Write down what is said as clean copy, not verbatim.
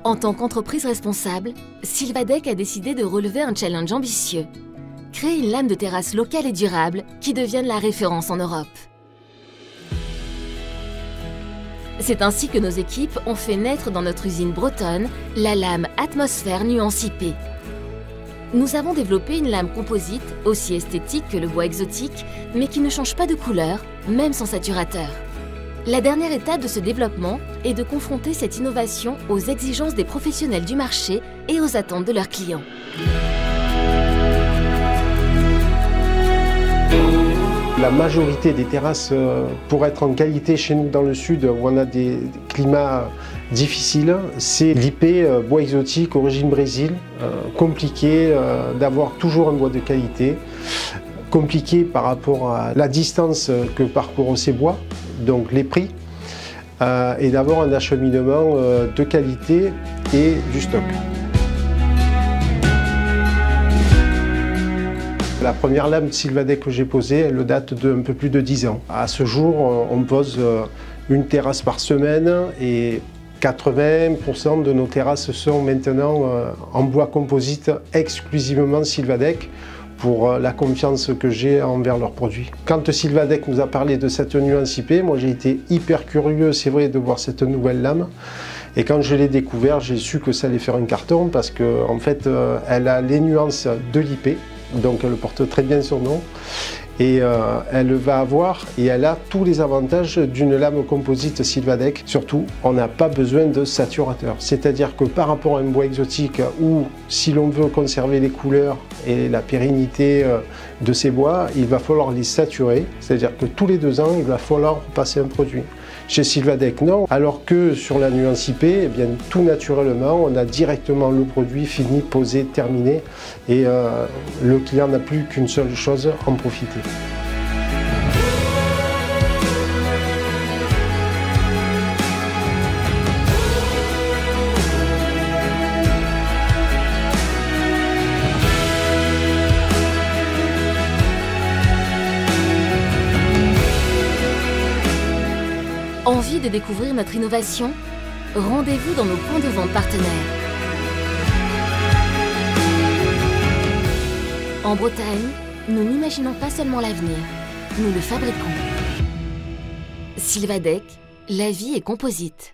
En tant qu'entreprise responsable, Sylvadec a décidé de relever un challenge ambitieux. Créer une lame de terrasse locale et durable qui devienne la référence en Europe. C'est ainsi que nos équipes ont fait naître dans notre usine bretonne la lame Atmosphère Nuance IP. Nous avons développé une lame composite aussi esthétique que le bois exotique, mais qui ne change pas de couleur, même sans saturateur. La dernière étape de ce développement est de confronter cette innovation aux exigences des professionnels du marché et aux attentes de leurs clients. La majorité des terrasses, pour être en qualité chez nous dans le sud, où on a des climats difficiles, c'est l'IP bois exotique origine Brésil, compliqué d'avoir toujours un bois de qualité, compliqué par rapport à la distance que parcourent ces bois, donc les prix, et d'avoir un acheminement de qualité et du stock. La première lame Sylvadec que j'ai posée, elle date d'un peu plus de 10 ans. À ce jour, on pose une terrasse par semaine et 80% de nos terrasses sont maintenant en bois composite exclusivement Sylvadec pour la confiance que j'ai envers leurs produits. Quand Sylvadec nous a parlé de cette nuance IP, moi j'ai été hyper curieux, c'est vrai, de voir cette nouvelle lame. Et quand je l'ai découvert, j'ai su que ça allait faire un carton parce qu'en fait, elle a les nuances de l'IP. Donc elle porte très bien son nom et elle va avoir et elle a tous les avantages d'une lame composite Sylvadec. Surtout, on n'a pas besoin de saturateur. C'est-à-dire que par rapport à un bois exotique où si l'on veut conserver les couleurs et la pérennité de ces bois, il va falloir les saturer. C'est-à-dire que tous les 2 ans, il va falloir passer un produit. Chez Sylvadec, non. Alors que sur la nuance IP, eh bien, tout naturellement, on a directement le produit fini, posé, terminé. Et le client n'a plus qu'une seule chose, en profiter. Envie de découvrir notre innovation? Rendez-vous dans nos points de vente partenaires. En Bretagne, nous n'imaginons pas seulement l'avenir, nous le fabriquons. Sylvadec, la vie est composite.